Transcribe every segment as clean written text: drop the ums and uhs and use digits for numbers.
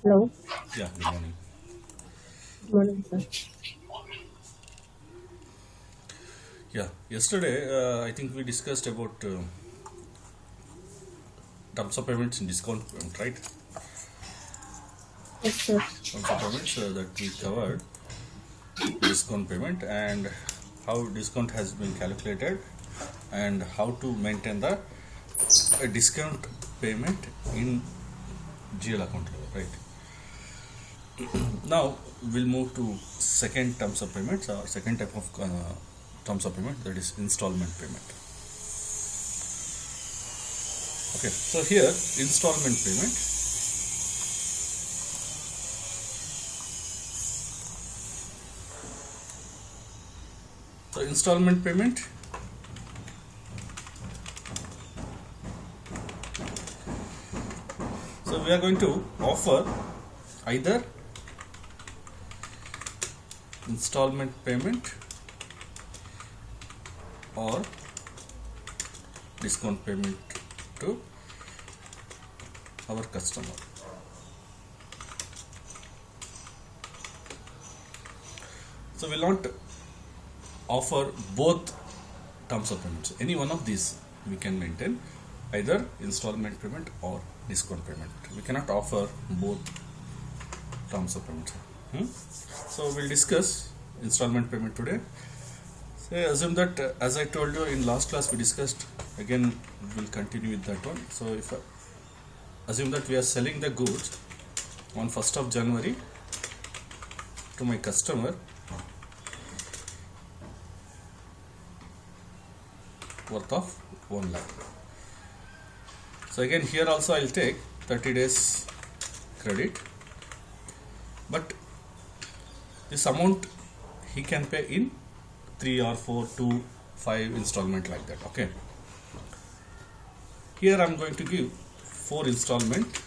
Hello. Yeah, good morning. Good morning, sir. Yeah, yesterday I think we discussed about terms of payments and discount payment, right? Yes, sir. Terms of payments that we covered discount payment and how discount has been calculated and how to maintain the discount payment in GL account level, right? Now we'll move to second terms of payments or second type of terms of payment, that is installment payment. Okay, so here installment payment. So installment payment, so we are going to offer either installment payment or discount payment to our customer. So we'll not offer both terms of payments. Any one of these we can maintain, either installment payment or discount payment. We cannot offer both terms of payment. So we'll discuss installment payment today. Say assume that as I told you in last class we discussed, again we'll continue with that one. So if assume that we are selling the goods on 1st of January to my customer worth of 1 lakh. So again here also I'll take 30 days credit, but this amount he can pay in 3 or 4, 2, 5 installment like that. Okay, here I'm going to give 4 installment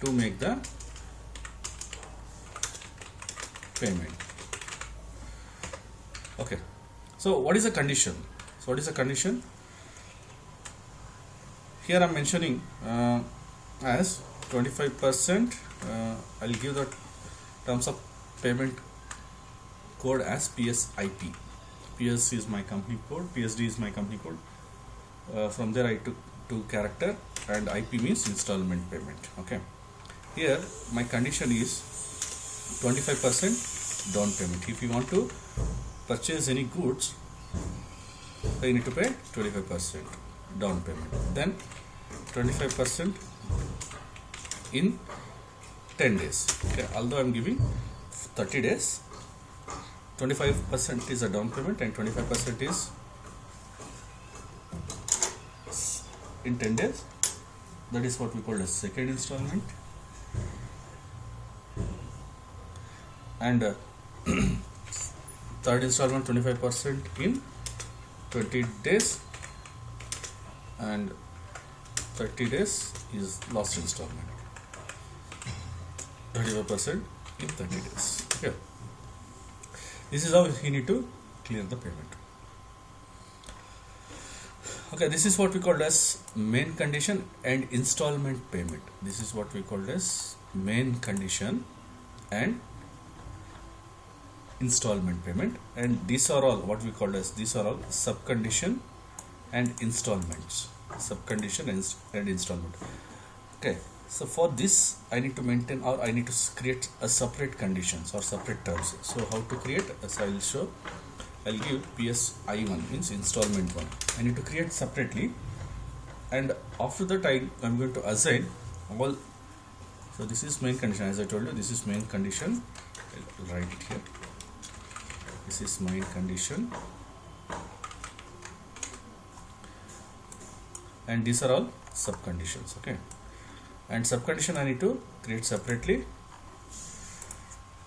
to make the payment. Okay, so what is the condition? So what is the condition? Here I'm mentioning as 25%. I'll give the terms of payment code as PSIP. PS is my company code, PSD is my company code. From there I took 2 character and IP means installment payment. Okay, here my condition is 25% down payment. If you want to purchase any goods, you need to pay 25% down payment, then 25% in 10 days. Okay, although I'm giving 30 days, 25% is a down payment and 25% is in 10 days. That is what we call as second installment. And third installment 25% in 20 days, and 30 days is last installment, 35% in 30 days. Okay, this is how you need to clear the payment. Okay, this is what we call as main condition and installment payment. This is what we call as main condition and installment payment, and these are all what we call as, these are all sub condition and installments, sub condition and installment. Okay, so for this I need to maintain, or I need to create a separate conditions or separate terms. So how to create, as I will show, I'll give PSI1 means installment 1. I need to create separately, and after that I'm going to assign all. So this is main condition, as I told you, this is main condition. I'll write it here. This is main condition, and these are all sub conditions. Okay, and sub condition I need to create separately.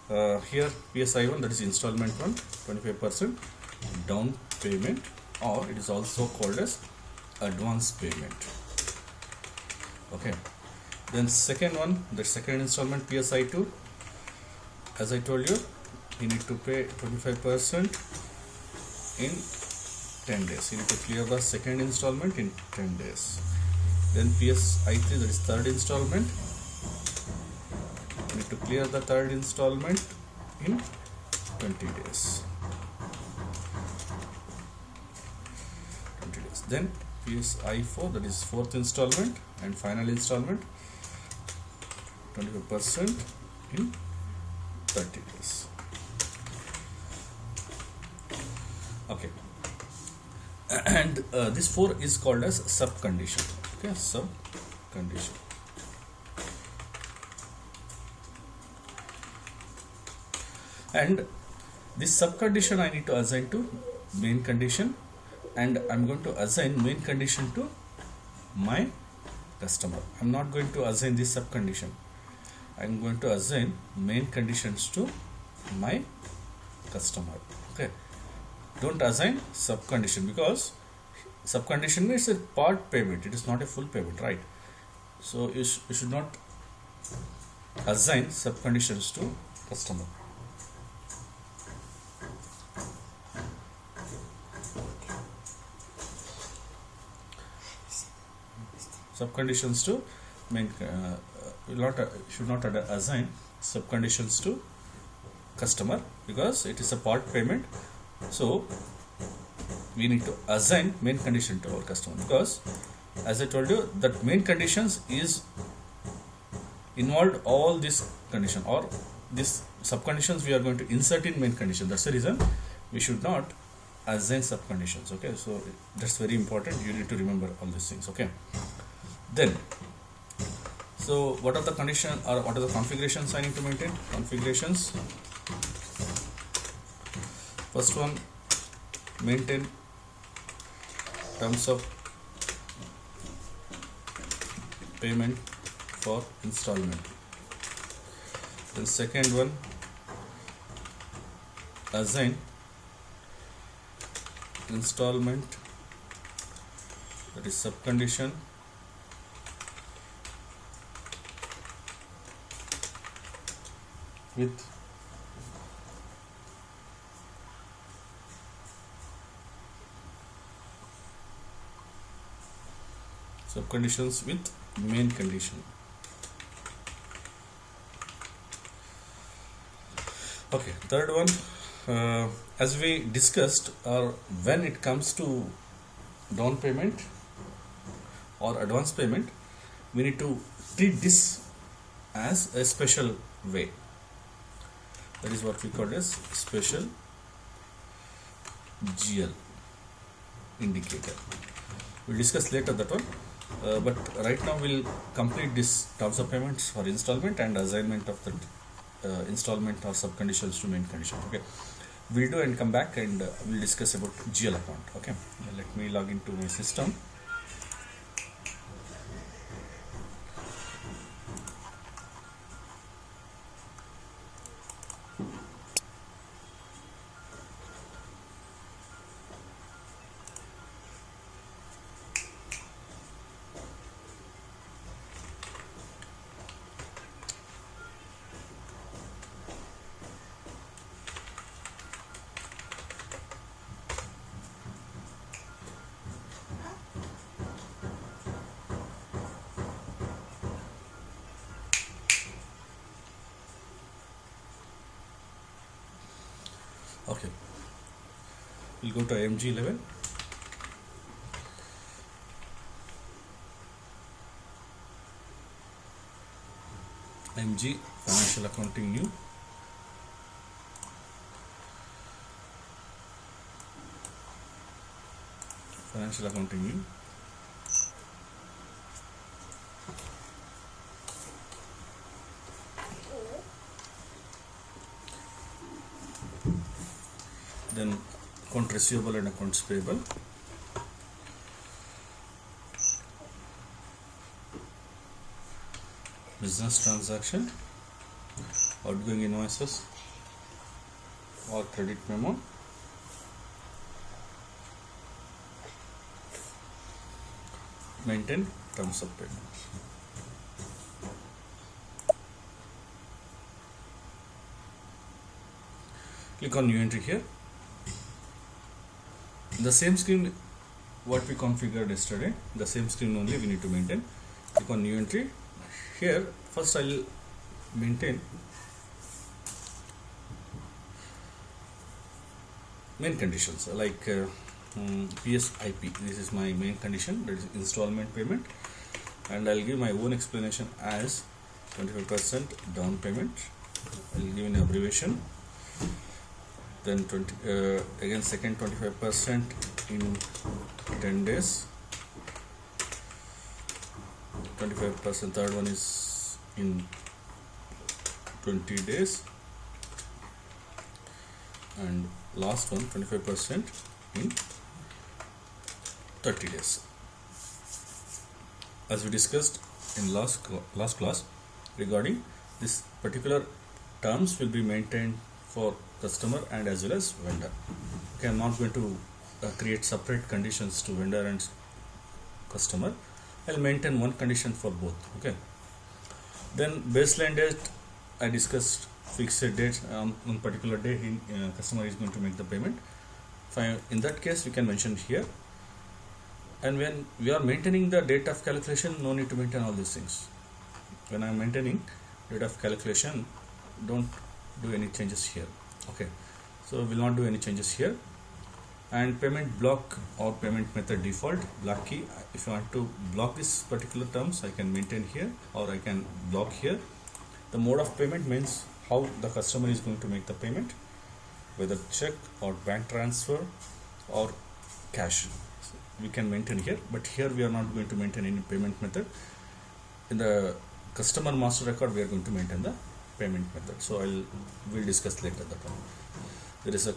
Here PSI1, that is installment 1, 25% down payment, or it is also called as advance payment. Okay, then second one, the second installment PSI2, as I told you, you need to pay 25% in 10 days. You need to clear the second installment in 10 days. Then PSI3, that is third installment, to clear the third installment in 20 days. 20 days. Then PSI4, that is fourth installment and final installment, 25% in 30 days. Okay. And this 4 is called as sub condition. Okay, sub condition. And this sub condition I need to assign to main condition, and I'm going to assign main condition to my customer. I'm not going to assign this sub condition. I'm going to assign main conditions to my customer. Okay, don't assign sub condition, because sub condition is a part payment, it is not a full payment, right? So you should not assign sub conditions to customer. Sub conditions to main should not assign sub conditions to customer, because it is a part payment. So we need to assign main condition to our customer, because as I told you that main conditions is involved all this condition, or this sub conditions we are going to insert in main condition. That's the reason we should not assign sub conditions. Okay, so that's very important, you need to remember all these things. Okay, then so what are the condition, or what are the configurations I need to maintain? Configurations, first one, maintain terms of payment for installment. Then second one, assign installment, that is sub condition, with subconditions with main condition. Okay, third one, as we discussed, when it comes to down payment or advance payment, we need to treat this as a special way. That is what we call as special GL indicator. We'll discuss later that one, but right now we'll complete this terms of payments for installment and assignment of that installment or sub conditions to main condition. Okay, we'll do and come back, and we'll discuss about GL account. Okay, let me log into my system. Okay, we'll go to IMG level. IMG Financial Accounting New. Financial Accounting New. Then account receivable and accounts payable. Business transaction, outgoing invoices or credit memo, maintain terms of payment. Click on new entry here. The same screen what we configured yesterday, the same screen only we need to maintain. Click on new entry. Here first I'll maintain main conditions like PSIP. This is my main condition, that is installment payment, and I'll give my own explanation as 25% down payment. I'll give an abbreviation. Then again second 25% in 10 days, 25%, third one is in 20 days, and last one 25% in 30 days. As we discussed in last class regarding this particular terms will be maintained for customer and as well as vendor. Okay, I'm not going to create separate conditions to vendor and customer. I'll maintain one condition for both. Okay, then baseline date, I discussed fixed date. On particular day customer is going to make the payment. Fine. In that case we can mention here. And when we are maintaining the date of calculation, no need to maintain all these things. When I am maintaining date of calculation, don't do any changes here. Okay, so will not do any changes here. And payment block or payment method default block key, if I want to block this particular terms, I can maintain here or I can block here. The mode of payment means how the customer is going to make the payment, whether check or bank transfer or cash. So we can maintain here, but here we are not going to maintain any payment method. In the customer master record we are going to maintain the payment method. So we'll discuss later that one. There is a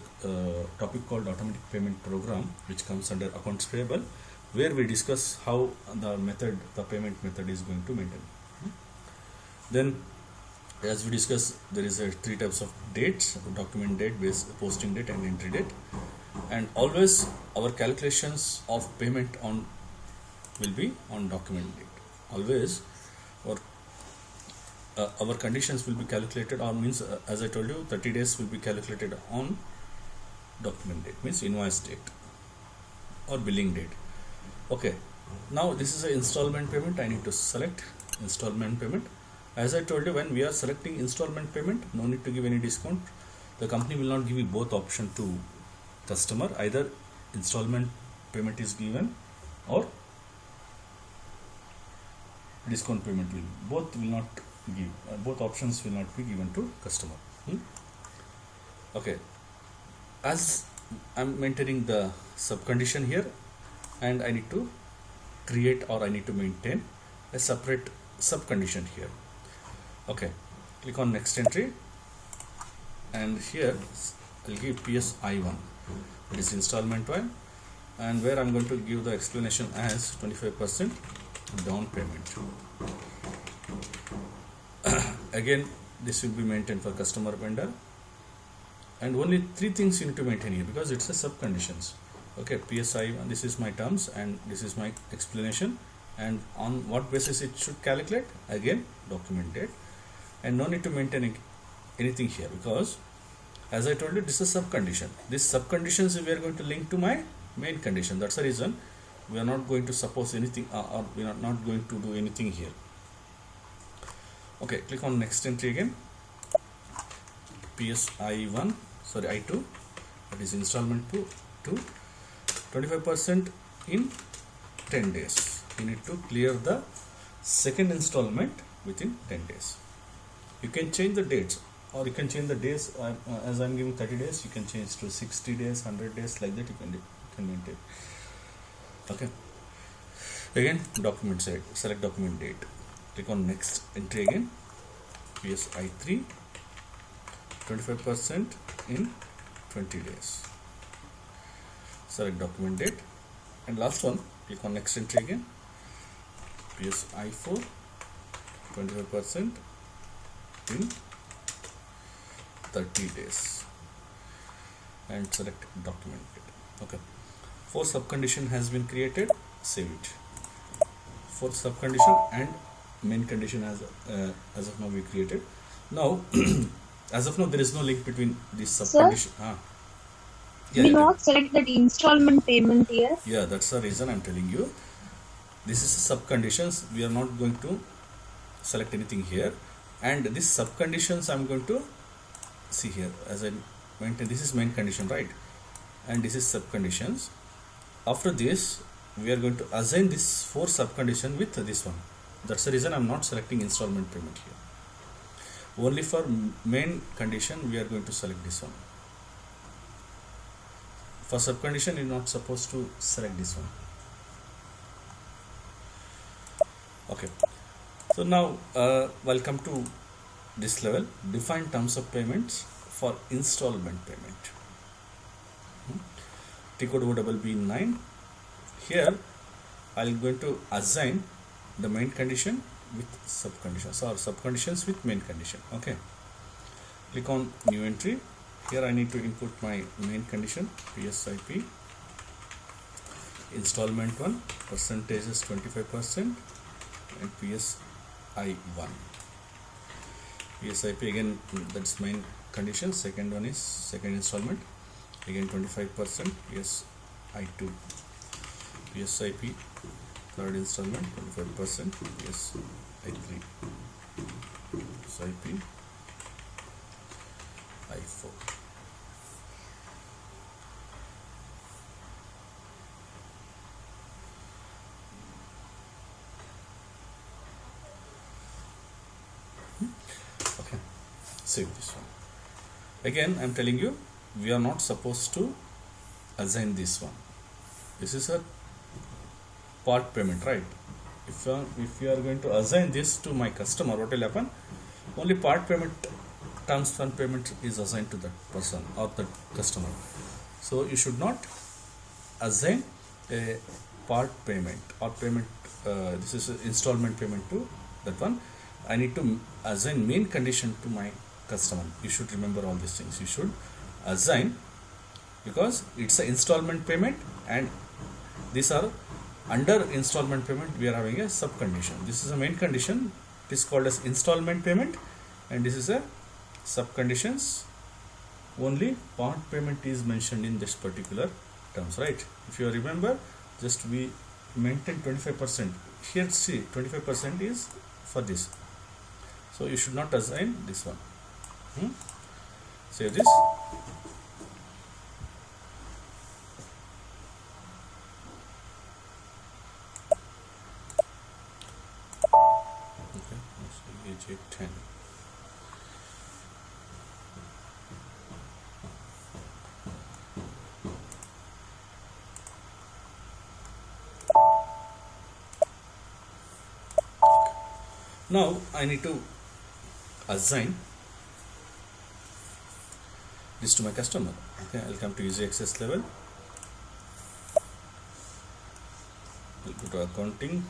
topic called automatic payment program which comes under accounts payable, where we discuss how the payment method is going to maintain. Then as we discussed, there is three types of dates: document date, posting date and entry date. And always our calculations of payment will be on document date. Always our conditions will be calculated on, means as I told you, 30 days will be calculated on document date, means invoice date or billing date. Okay, now this is an installment payment. I need to select installment payment. As I told you, when we are selecting installment payment, no need to give any discount. The company will not give you both option to customer. Either installment payment is given or discount payment will not give. Both options will not be given to customer. Okay, as I'm maintaining the sub condition here, and I need to create or I need to maintain a separate sub condition here. Okay, click on next entry, and here I'll give PSI1, it is installment one, and where I'm going to give the explanation as 25% down payment. Again, this will be maintained for customer, vendor, and only three things you need to maintain here because it's a sub conditions. Okay, PSI1, this is my terms and this is my explanation, and on what basis it should calculate. Again, document date, and no need to maintain anything here because as I told you, this is sub condition. This sub conditions we are going to link to my main condition. That's the reason we are not going to suppose anything or we are not going to do anything here. Okay, click on next entry again. PSI1, sorry, I2, that is installment 2, 25% in 10 days. You need to clear the second installment within 10 days. You can change the dates or you can change the days. As I'm giving 30 days, you can change to 60 days, 100 days, like that you can maintain. Okay, again document side, select document date, click on next entry again. PSI3, 25% in 20 days, select document date, and last one, click on next entry again. PSI4, 25% in 30 days, and select document date. Okay, fourth sub condition has been created. Save it. Fourth sub condition and main condition as of now we created. Now as of now there is no link between this sub condition. We not select that installment payment here. Yeah, that's the reason I'm telling you. This is sub conditions. We are not going to select anything here, and this sub conditions I'm going to see here. As I maintain, this is main condition, right, and this is sub conditions. After this we are going to assign this 4 sub condition with this one. That's the reason I'm not selecting installment payment here. Only for main condition we are going to select this one. For sub condition you're not supposed to select this one. Okay, so now welcome to this level. Define terms of payments for installment payment. T code OBB9. Here I'm going to assign the main condition with sub conditions, or sub conditions with main condition. Okay, click on new entry. Here I need to input my main condition, PSIP installment 1, percentage is 25%, and PSI1. PSIP again, that's main condition. Second one is second installment, again 25%, PSI2. PSIP third installment 25%, PSI3. PSIP I4. Okay, save this one. Again I'm telling you, we are not supposed to assign this one. This is a part payment, right? If you are going to assign this to my customer, what will happen? Only part payment, terms and payment is assigned to that person or the customer. So you should not assign a part payment or payment, this is installment payment to that one. I need to assign main condition to my customer. You should remember all these things. You should assign, because it's an installment payment, and these are under installment payment we are having a sub condition. This is a main condition, it is called as installment payment, and this is a sub conditions. Only part payment is mentioned in this particular terms, right? If you remember, just we maintain 25%. Here see 25% is for this, so you should not assign this one. Save this. Okay, let's age 10. Now I need to assign this to my customer. Okay, I'll come to easy access level. We'll go to accounting,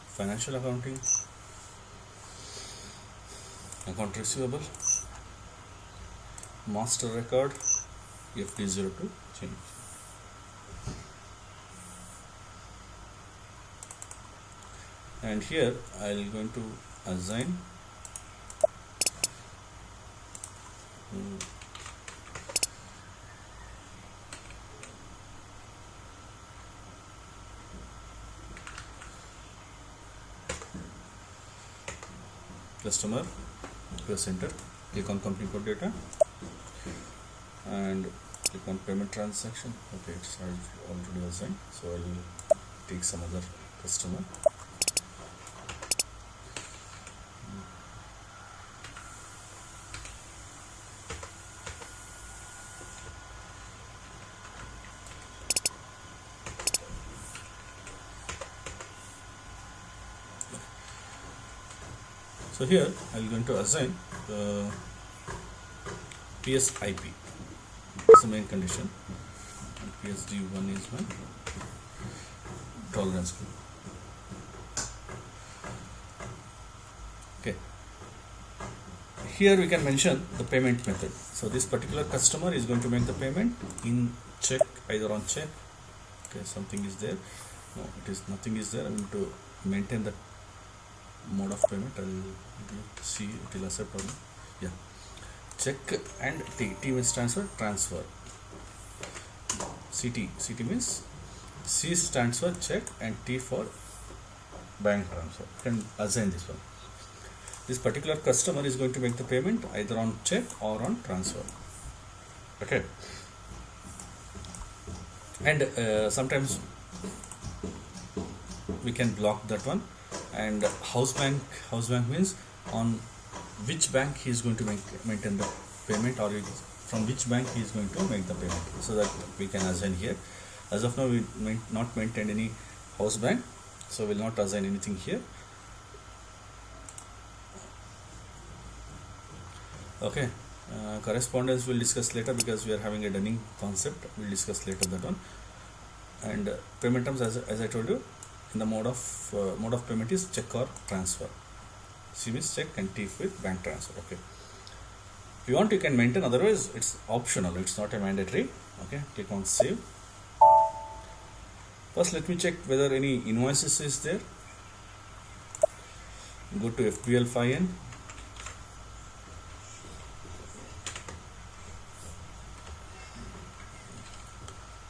financial accounting, account receivable, master record, FD02, change. And here I'll going to assign customer US enter, click on company code data and click on payment transaction. Okay, it's already assigned, so I will take some other customer. So here I am going to assign PSIP as the main condition, and PSD1 is my tolerance group. Okay. Here we can mention the payment method. So this particular customer is going to make the payment in check, either on check. Okay, something is there. No, it is nothing is there. I am going to maintain that mode of payment. I'll see it will accept or not. Yeah, check and T means transfer. CT means C stands for check and T for bank transfer. You can assign this one. this particular customer is going to make the payment either on check or on transfer. Okay, and sometimes we can block that one. And house bank means on which bank he is going to maintain the payment, or from which bank he is going to make the payment, so that we can assign here. As of now we not maintain any house bank, so we will not assign anything here. Okay, correspondence we'll discuss later, because we are having a dunning concept. We'll discuss later that one. And payment terms, as I told you, in the mode of payment is check or transfer. C means check and T with bank transfer. Okay, if you want you can maintain, otherwise it's optional, it's not a mandatory. Okay, click on save. First let me check whether any invoices is there. Go to FPL 5N.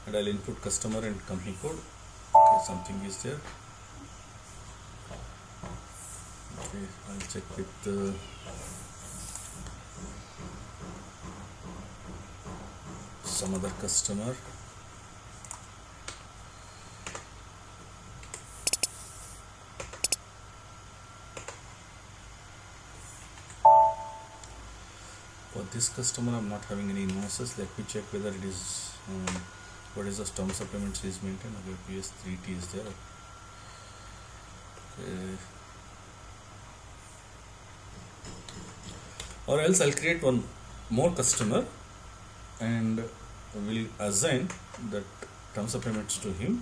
And I'll input customer and company code. Okay, something is there. Okay, I'll check with some other customer. For this customer I'm not having any invoices. Let me check whether it is what is the terms of payments is maintained. Okay, PS3T is there. Okay. Or else I'll create one more customer and we'll assign that terms of payments to him.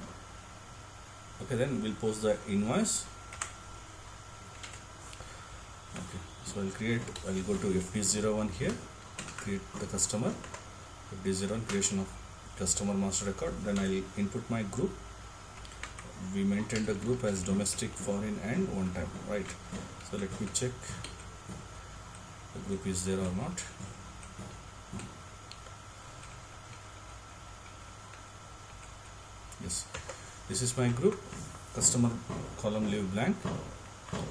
Okay, then we'll post the invoice. Okay, so I'll go to FD01 here, create the customer, FD01, creation of customer master record. Then I'll input my group. We maintain the group as domestic, foreign and one time, right? So let me check the group is there or not. Yes, this is my group. Customer column leave blank,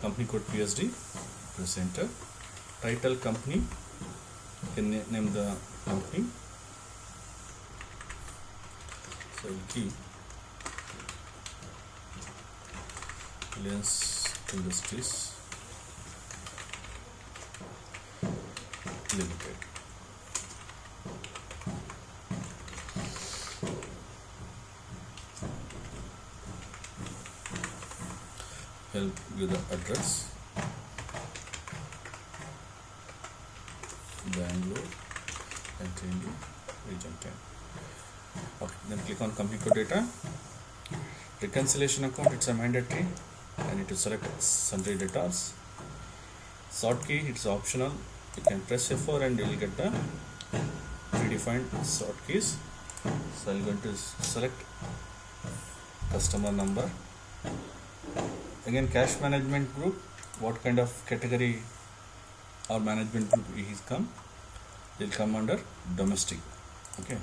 company code PSD, press enter. Title company, can name the company. So key Reliance Industries Limited. Help give the address, Bangalore, continue, region 10. Okay, then click on company code data. Reconciliation account, it's a mandatory. I need to select sundry debtors. Sort key, it's optional. You can press F4 and you will get the predefined sort keys. So I'm going to select customer number. Again, cash management group, what kind of category or management group is come? Will come under domestic. Okay.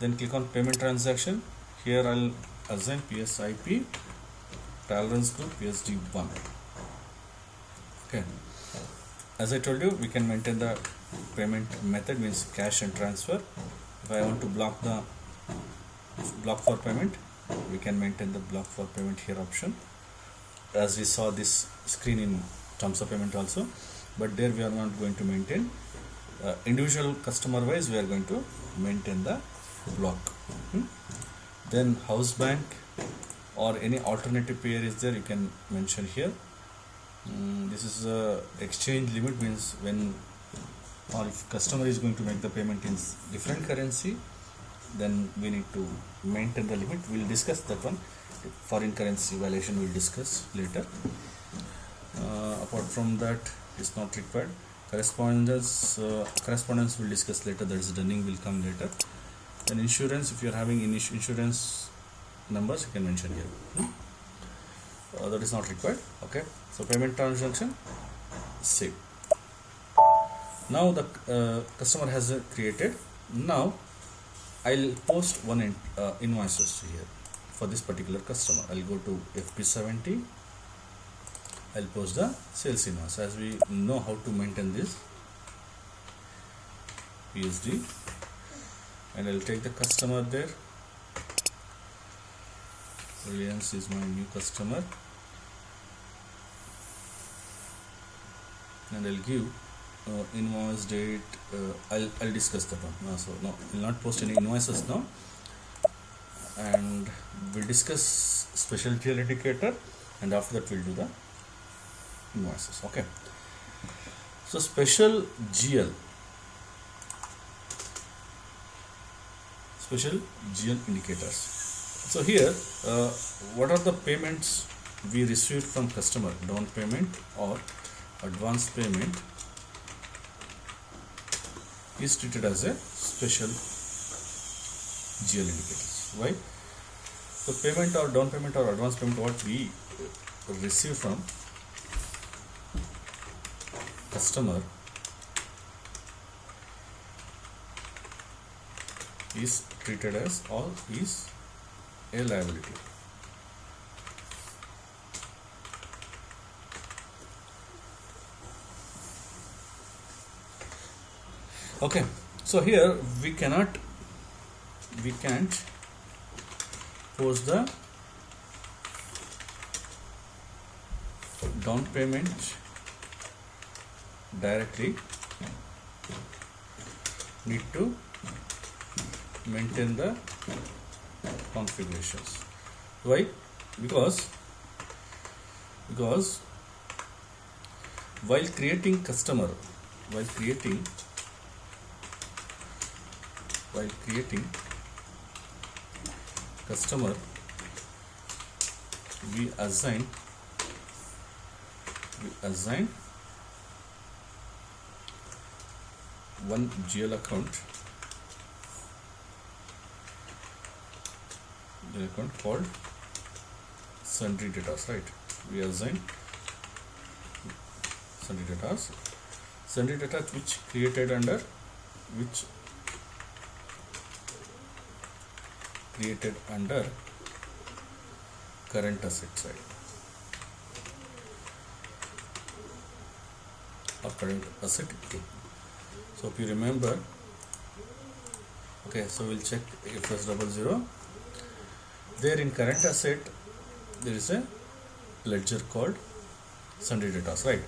Then click on payment transaction. Here I'll assign PSIP, tolerance group PSD1. Okay. As I told you, we can maintain the payment method, means cash and transfer. If I want to block for payment, we can maintain the block for payment here option. As we saw this screen in terms of payment also, but there we are not going to maintain. Individual customer wise, we are going to maintain the block. Then house bank or any alternative payer is there, you can mention here. This is exchange limit, means when or if customer is going to make the payment in different currency, then we need to maintain the limit. We'll discuss that one. Foreign currency valuation we'll discuss later. Apart from that, it's not required. Correspondence we'll discuss later. That is dunning will come later. Then insurance, if you are having insurance numbers, you can mention here. That is not required. Okay, so payment transaction, save. Now the customer has created. Now I'll post one invoices here for this particular customer. I'll go to FP70. I'll post the sales invoice. As we know how to maintain this PSD, and I'll take the customer there. Reliance is my new customer, and I'll give invoice date. I'll discuss that one. No, we'll not post any invoices now, and we'll discuss special GL indicator, and after that we'll do the invoices. Okay. So special GL indicators. So here, what are the payments we received from customer? Down payment or advance payment is treated as a special GL indicators. Why? So payment or down payment or advance payment, what we receive from customer is treated as or is a liability. Okay, so here we can't post the down payment directly. Need to maintain the configurations. Why? Because while creating customer, while creating customer, we assign one GL account called sundry debtors, right? We assign sundry debtors which created under current asset side or current asset group. So if you remember, okay, so we'll check IFRS 00. There in current asset there is a ledger called sundry debtors, right?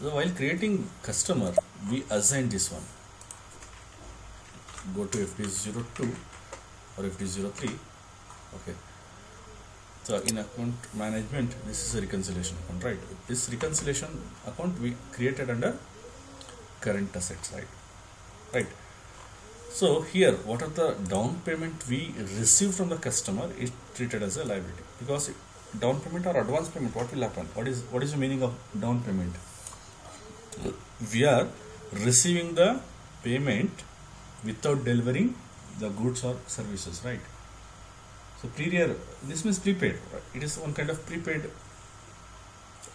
So while creating customer, we assign this one. Go to FD02 or FD03. Okay. So in account management, this is a reconciliation account, right? This reconciliation account we created under current asset side, right? So here, what are the down payment we receive from the customer is treated as a liability, because down payment or advance payment, what will happen? What is the meaning of down payment? We are receiving the payment without delivering the goods or services, right? So this means prepaid. Right? It is one kind of prepaid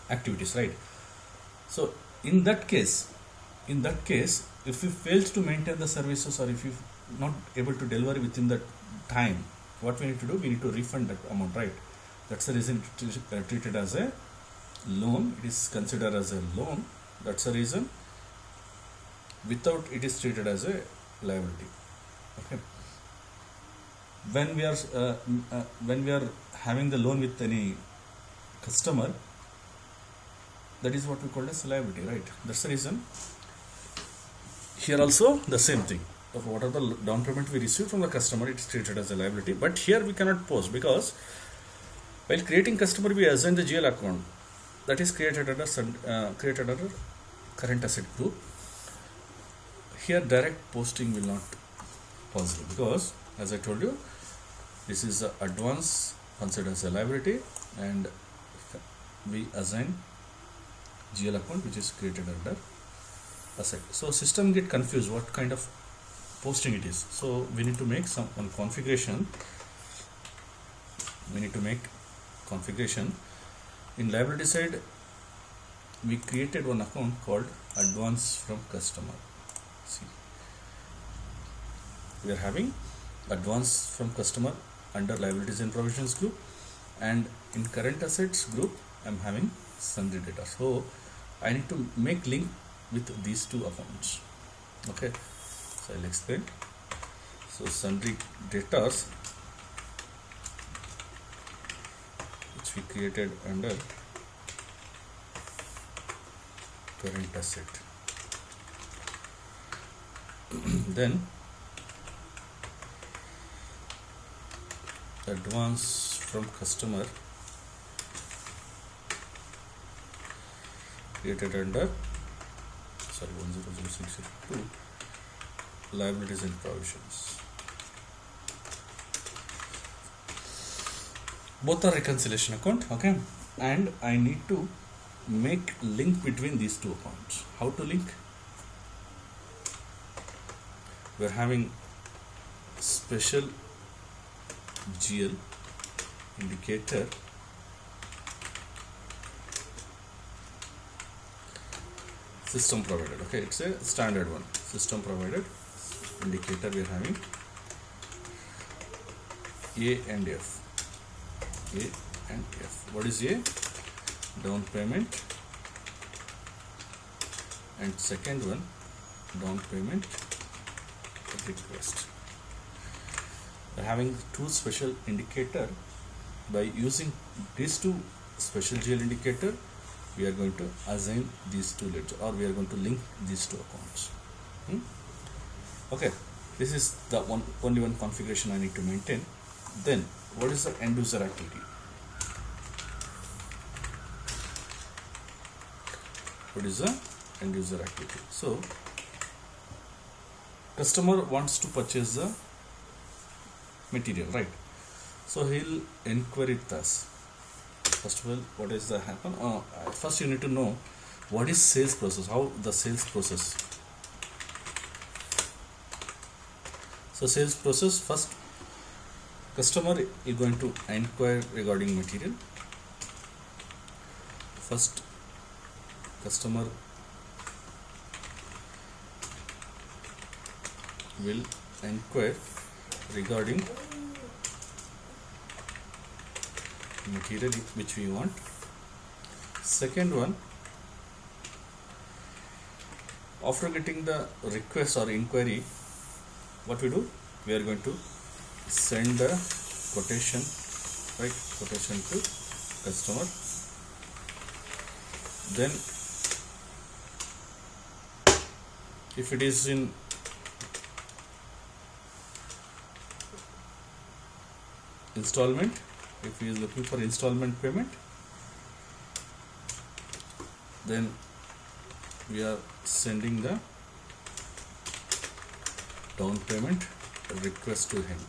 activities, right? So in that case, if we fail to maintain the services, or if you not able to deliver within the time, what we need to do? We need to refund that amount, right? That's the reason it is treated as a loan. It is considered as a loan. That's the reason. Without, it is treated as a liability. Okay. When we are having the loan with any customer, that is what we call as liability, right? That's the reason. Here also the same thing. Of what are the down payment we receive from the customer, it is treated as a liability. But here we cannot post, because while creating customer, we assign the GL account that is created under current asset group. Here direct posting will not possible, because as I told you, this is the advance considered as a liability, and we assign GL account which is created under asset. So system get confused what kind of posting it is. So we need to make one configuration. We need to make configuration. In liability side, we created one account called advance from customer. See, we are having advance from customer under liabilities and provisions group, and in current assets group, I am having sundry data. So I need to make link with these two accounts. Okay, so I'll explain. So sundry debtors, which we created under current asset. Then advance from customer created under 100602 liabilities and provisions. Both are reconciliation account, okay, and I need to make link between these two accounts. How to link? We are having special GL indicator system provided. Okay, it's a standard one. System provided indicator. We are having A and F. A and F. What is A? Down payment, and second one, down payment request. We are having two special indicator. By using these two special GL indicator, we are going to assign these two ledger, or we are going to link these two accounts. Okay, this is the only one configuration I need to maintain. Then what is the end user activity? What is the end user activity? So customer wants to purchase the material, right? So he'll inquire with us. First of all, what is the happen? First you need to know what is sales process, how the sales process. So sales process, first customer is going to inquire regarding material. First customer will inquire regarding material which we want. Second one, after getting the request or inquiry, what we do? We are going to send a quotation, right? Quotation to customer. Then if it is in installment, if he is looking for installment payment, then we are sending the down payment request to him.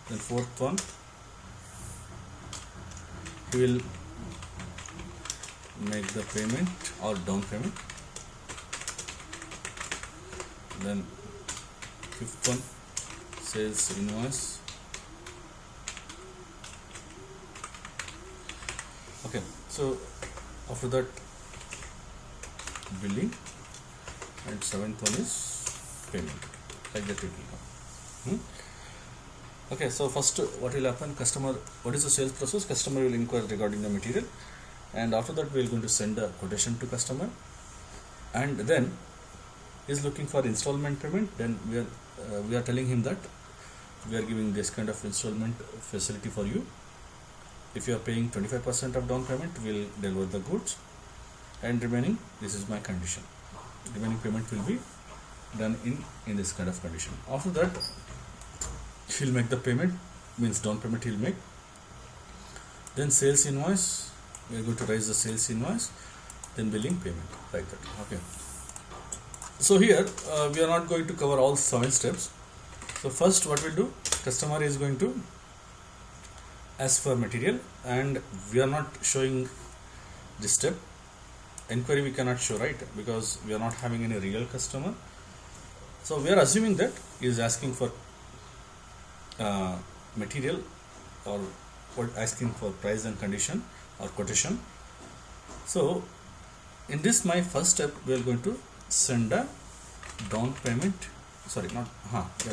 Then fourth one, he will make the payment or down payment. Then fifth one, sales invoice. Okay, so after that billing, and seventh one is payment. Like that it will come. Okay, so first what will happen? Customer, what is the sales process? Customer will inquire regarding the material, and after that we are going to send a quotation to customer, and then he is looking for installment payment. Then we are telling him that we are giving this kind of installment facility for you. If you are paying 25% of down payment, we will deliver the goods, and remaining, this is my condition. Remaining payment will be done in this kind of condition. After that, he'll make the payment, means down payment he'll make. Then sales invoice, we are going to raise the sales invoice, then billing payment, like that. Okay. So here we are not going to cover all 7 steps. So first what we'll do, customer is going to ask for material, and we are not showing this step. Inquiry we cannot show, right? Because we are not having any real customer. So we are assuming that he is asking for material, or asking for price and condition or quotation. So in this, my first step, we are going to send a down payment,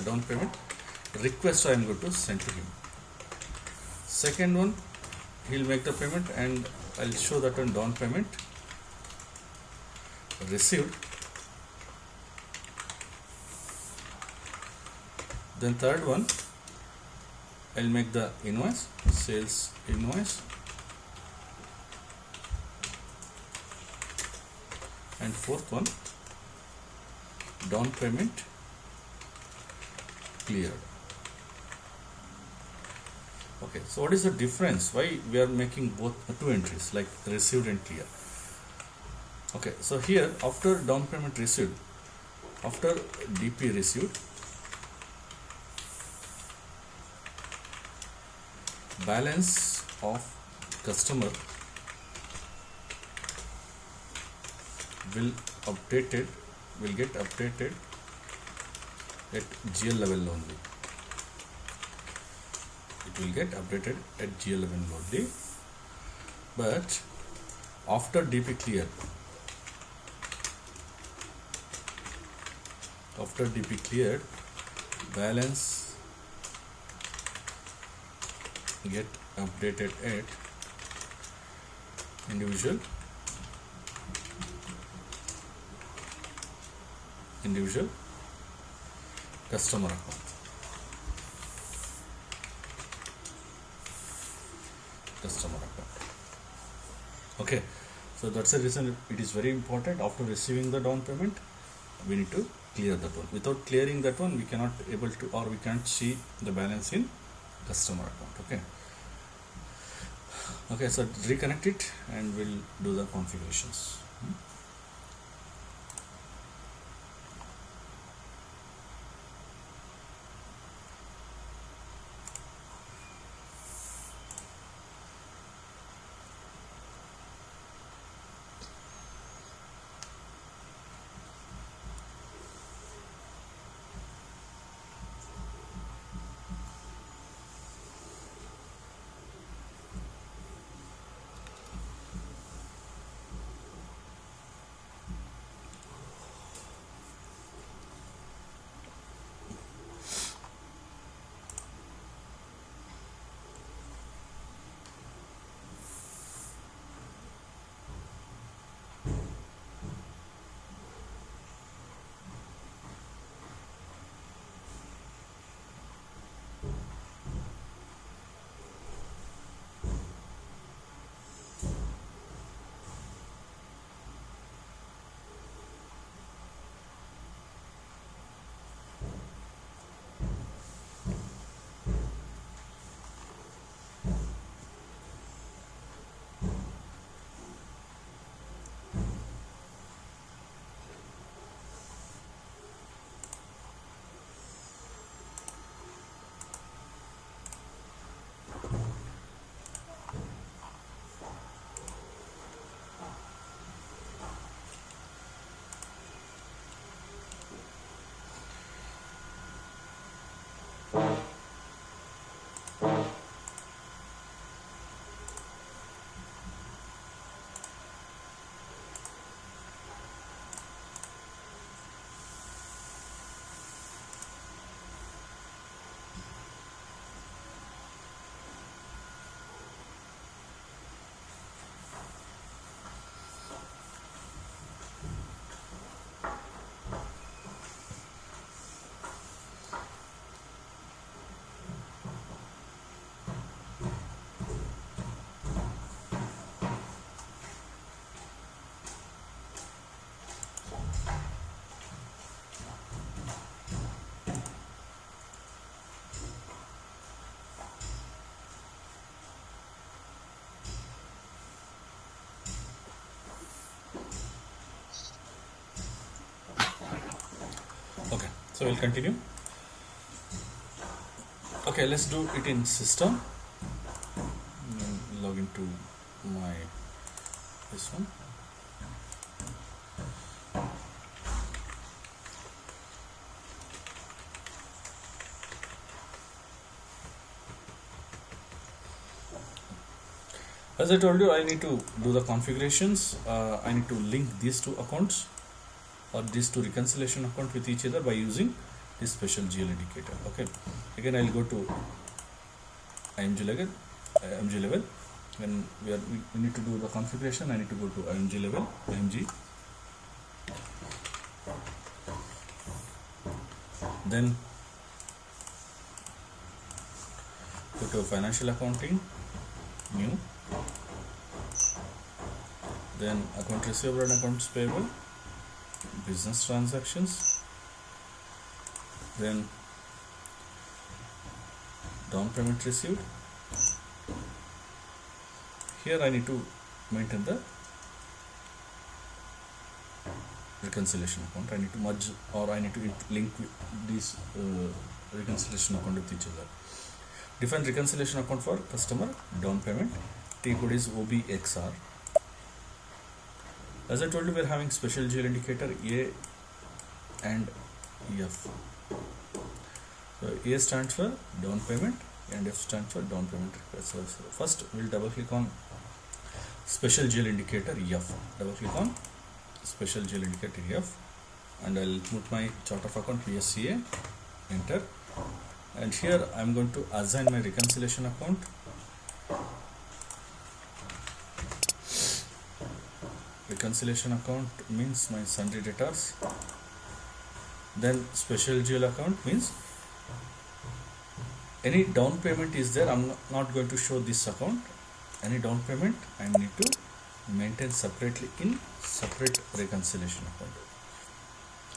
down payment request I am going to send to him. Second one, he'll make the payment, and I'll show that on down payment received. Then third one, I'll make the invoice, sales invoice, and fourth one, down payment cleared. Okay, so what is the difference? Why we are making both two entries, like received and clear? Okay, so here after down payment received, after DP received, balance of customer will get updated at GL level only. It will get updated at GL level only, but after DP cleared, balance get updated at individual customer account. Okay, so that's the reason it is very important. After receiving the down payment, we need to clear that one. Without clearing that one, we cannot able to, or we can't see the balance in customer account. Okay, so reconnect it and we'll do the configurations. So we'll continue. Okay, let's do it in system. Log into my this one. As I told you, I need to do the configurations. I need to link these two accounts or these two reconciliation account with each other by using this special GL indicator. Okay, again I'll go to IMG level when we need to do the configuration, I need to go to IMG level, IMG, then go to financial accounting, new, then account receivable and accounts payable, business transactions, then down payment received. Here I need to maintain the reconciliation account. I need to merge, or I need to link these reconciliation account with each other. Define reconciliation account for customer down payment. T code is OBXR. As I told you, we are having special GL indicator A and F. So A stands for down payment and F stands for down payment request. So first we'll double click on special GL indicator F. Double click on special GL indicator F, and I'll put my chart of account PSCA, enter, and here I'm going to assign my reconciliation account. Reconciliation account means my sundry debtors. Then special GL account means any down payment is there. I'm not going to show this account. Any down payment I need to maintain separately in separate reconciliation account.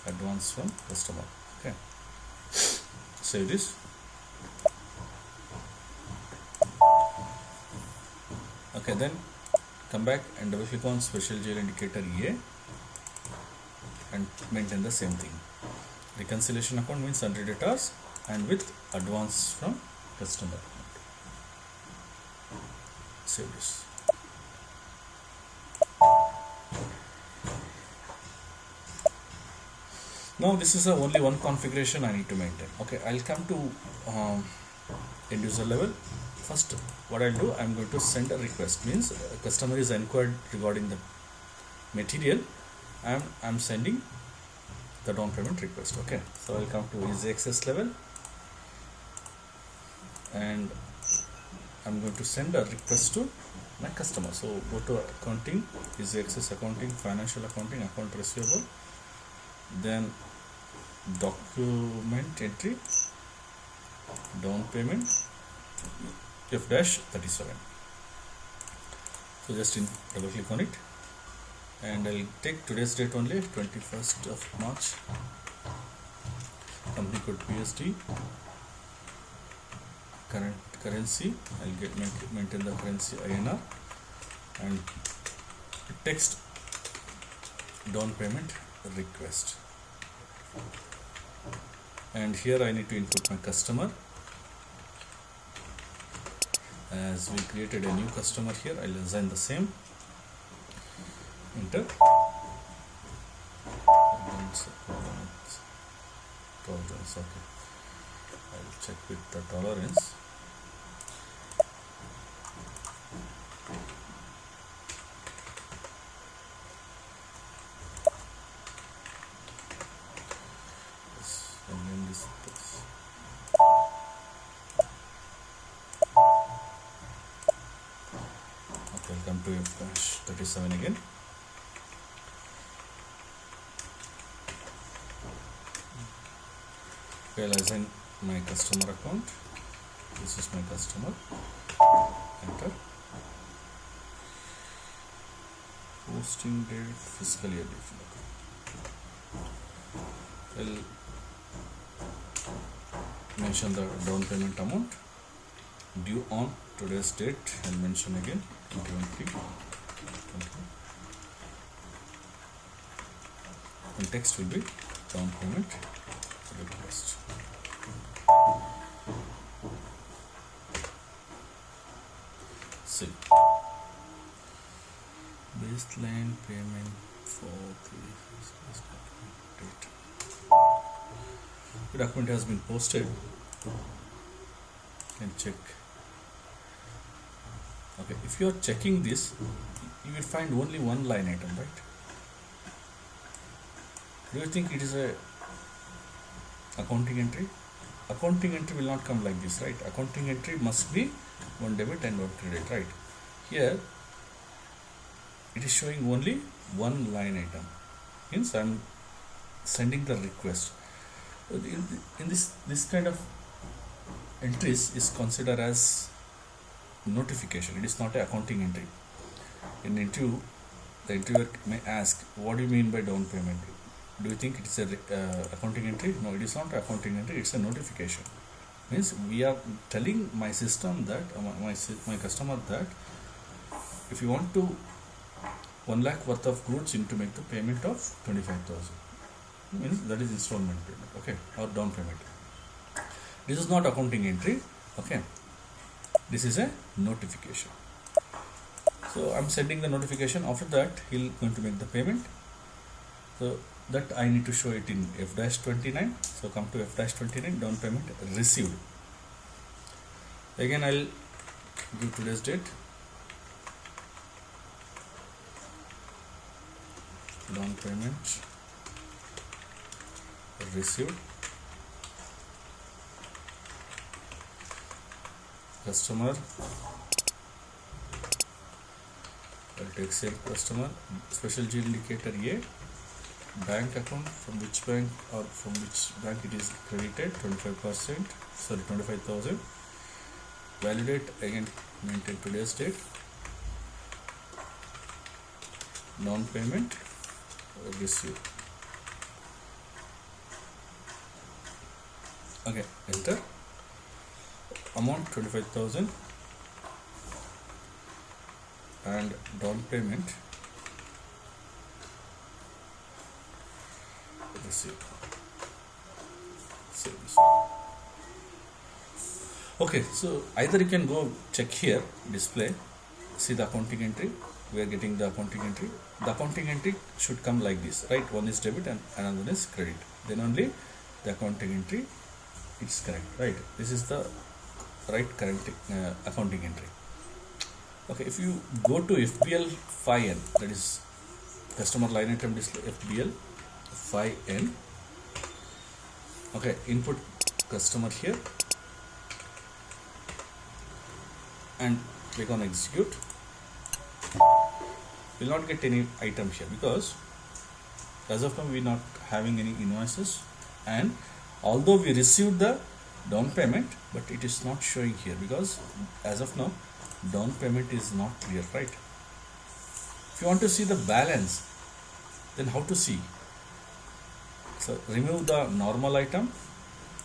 Advance from customer. Okay. Save this. Okay, then come back and double click on special GL indicator A and maintain the same thing. Reconciliation account means sundry debtors and with advance from customer account. Save this. Now this is only one configuration I need to maintain. Okay, I'll come to end user level. First, what I'll do, I'm going to send a request. Means customer is inquired regarding the material. I'm sending the down payment request. Okay, so I'll come to easy access level, and I'm going to send a request to my customer. So go to accounting, easy access accounting, financial accounting, account receivable, then document entry, down payment, F-37. So just double click on it, and I'll take today's date only, 21st of March. Company code PSD, current currency, I'll maintain the currency INR, and text down payment request. And here I need to input my customer. As we created a new customer here, I'll assign the same. Enter. Tolerance. Okay. I'll check with the tolerance. And then this. Okay, I'll come to F-37 again. Okay, I'll assign my customer account. This is my customer. Enter. Posting date, fiscal year date. I'll mention the down payment amount due on today's date. I'll mention again 2023. And text will be down payment request. See, baseline payment for date. The document has been posted. And check. Okay, if you are checking this, you will find only one line item, right? Do you think it is a accounting entry? Accounting entry will not come like this, right? Accounting entry must be one debit and one credit, right? here it is showing only one line item, means I'm sending the request. In this kind of entries is considered as notification. It is not a accounting entry. In interview, the interviewer may ask, what do you mean by down payment? Do you think it's a accounting entry? No, it is not accounting entry, it's a notification. Means we are telling my system that my customer that if you want to 1 lakh worth of goods, you need to make the payment of 25,000. Means that is installment payment, okay, or down payment. This is not accounting entry, okay. This is a notification. So I'm sending the notification. After that, he'll going to make the payment. So that I need to show it in F-29. So come to F-29, down payment received. Again, I'll give today's date. Down payment received. Customer, I'll take same customer. Special G indicator A. Bank account, from which bank or from which bank it is credited, 25%, sorry 25,000. Validate, again maintain today's date. Non payment received. Okay, enter. Amount 25,000 and down payment received. Save this. Okay, so either you can go check here, display, see the accounting entry. We are getting the accounting entry. The accounting entry should come like this, right? One is debit and another one is credit. Then only the accounting entry is correct, right? This is the right current accounting entry. Okay, if you go to FBL 5N, that is customer line item display, FBL 5N. Okay, input customer here and click on execute. Will not get any item here because as of now we are not having any invoices, and although we received the down payment, but it is not showing here because as of now down payment is not clear, right? If you want to see the balance, then how to see? So remove the normal item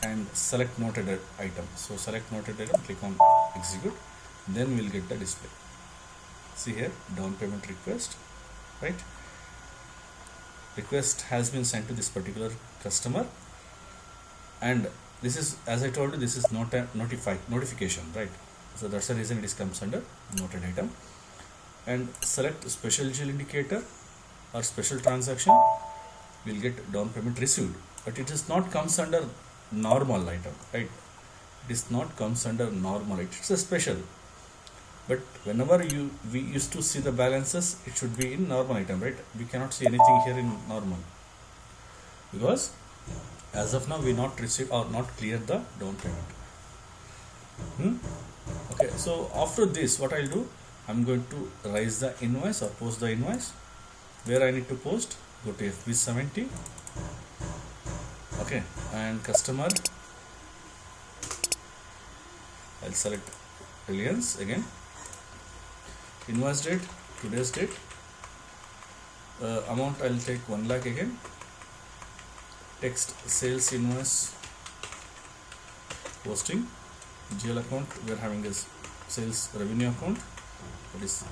and select noted item. So select noted item, click on execute, then we'll get the display. See here, down payment request, right? Request has been sent to this particular customer, and this is, as I told you, this is not a notification, right? So that's the reason it is comes under noted item. And select special GL indicator or special transaction, we'll get down payment received, but it is not comes under normal item, right? It is not comes under normal, it's a special. But whenever we used to see the balances, it should be in normal item, right? We cannot see anything here in normal because as of now we not receive or not clear the down payment. Okay, so after this what I'll do, I'm going to raise the invoice or post the invoice. Where I need to post, go to FB70. Okay, and customer, I'll select Reliance again. Invoice date, today's date. Amount I'll take 1 lakh again. Text sales invoice posting. GL account, we are having this sales revenue account, that is,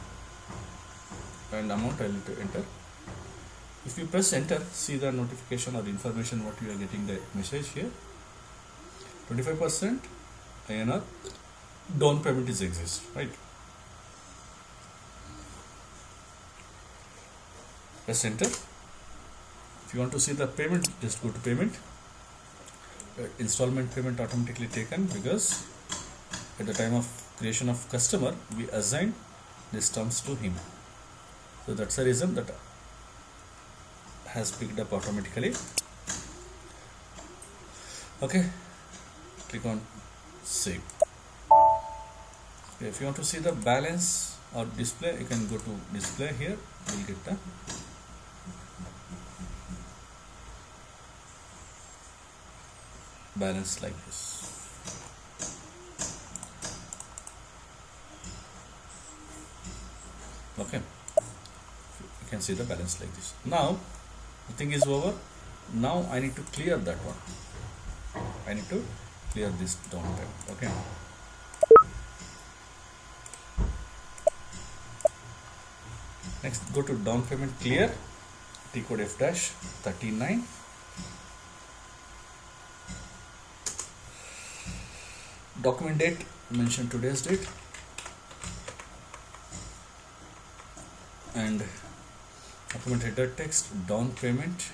and amount I need to enter. If you press enter, see the notification or the information what you are getting, the message here. 25% INR down payment is exist, right? Press enter. If you want to see the payment, just go to payment. Installment payment automatically taken because at the time of creation of customer we assign these terms to him. So that's the reason that has picked up automatically. Okay, click on save. If you want to see the balance or display, you can go to display here. You will get the balance like this. Okay, you can see the balance like this. Now the thing is over. Now I need to clear that one. I need to clear this down payment. Okay. Next, go to down payment clear. T code F dash 39. Document date, mention today's date. And document header text, down payment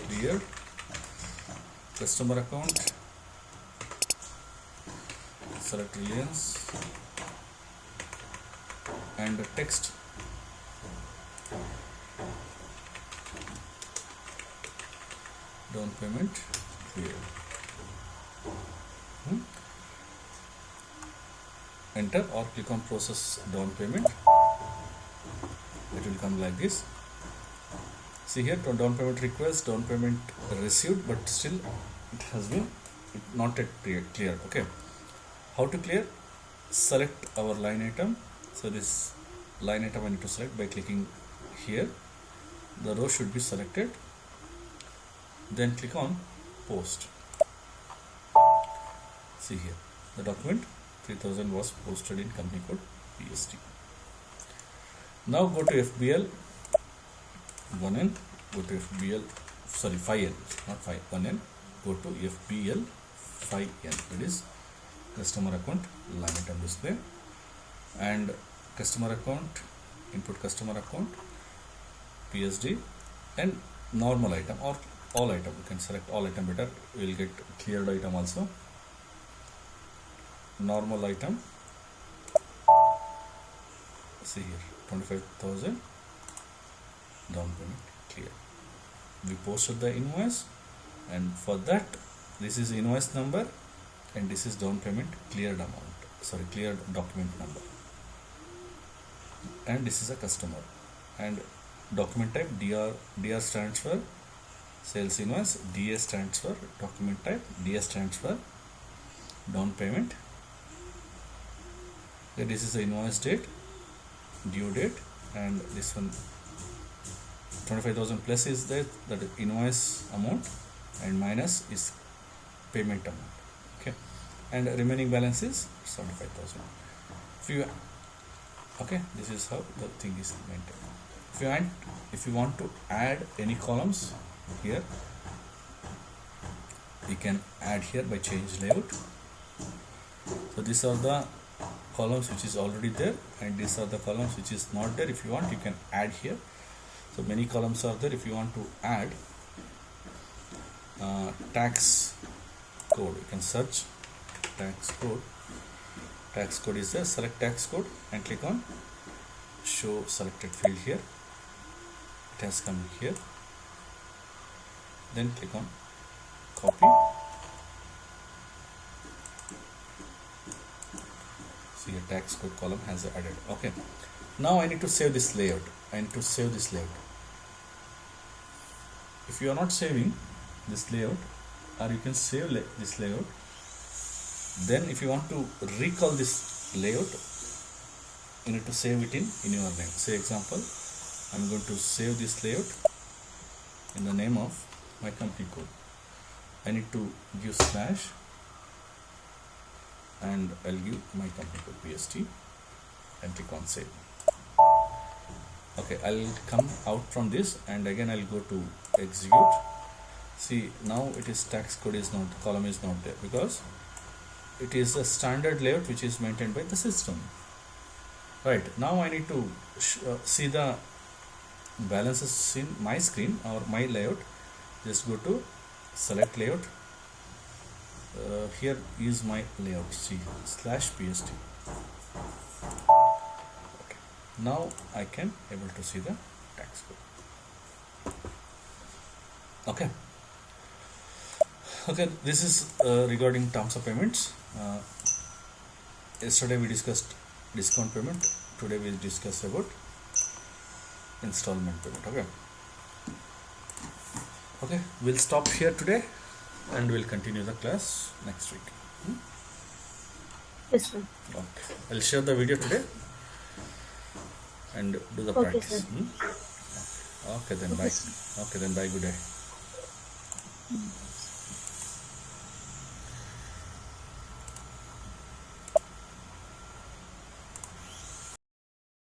clear. Customer account, select Reliance, and the text down payment clear. Enter or click on process down payment. It will come like this. See here, down payment request, down payment received, but still it has been not yet clear. Okay, how to clear? Select our line item. So this line item I need to select by clicking here. The row should be selected. Then click on post. See here, the document 3000 was posted in company code PST. Now go to FBL 1N, go to FBL, sorry 5N, not 5, 1N, go to FBL 5N, that is customer account line item display, and customer account, input customer account, PSD, and normal item or all item. You can select all item better, you will get cleared item also. Normal item, see here, 25,000, down payment clear. We posted the invoice, and for that this is invoice number and this is down payment cleared amount, sorry, cleared document number, and this is a customer, and document type DR stands for sales invoice, DA stands for document type, DS stands for down payment. Then this is the invoice date, due date, and this one 25,000 plus is that is invoice amount, and minus is payment amount. Okay, and remaining balance is 75,000. If you, okay, this is how the thing is maintained. If you want to add any columns here, you can add here by change layout. So these are the columns which is already there, and these are the columns which is not there. If you want, you can add here. So many columns are there. If you want to add tax code, you can search tax code. Tax code is there. Select tax code and click on show selected field here. It has come here. Then click on copy. See, a tax code column has added. Okay, now I need to save this layout. If you are not saving this layout, or you can save this layout, then if you want to recall this layout, you need to save it in your name. Say example, I'm going to save this layout in the name of my company code. I need to give slash, and I'll give my company code PST and click on save. Okay, I'll come out from this, and again I'll go to execute. See, now it is tax code is not, column is not there, because it is a standard layout which is maintained by the system. Right, now I need to see the balances in my screen or my layout. Just go to select layout. Here is my layout, see, slash PST. Okay. Now I can able to see the tax code. Okay. Okay, this is regarding terms of payments. yesterday we discussed discount payment. Today we'll discuss about installment payment. Okay, we'll stop here today and we'll continue the class next week. Yes, sir. Okay, I'll share the video today and do the Okay, practice. sir. Okay, then Okay, bye. sir. Okay, then bye. Good day.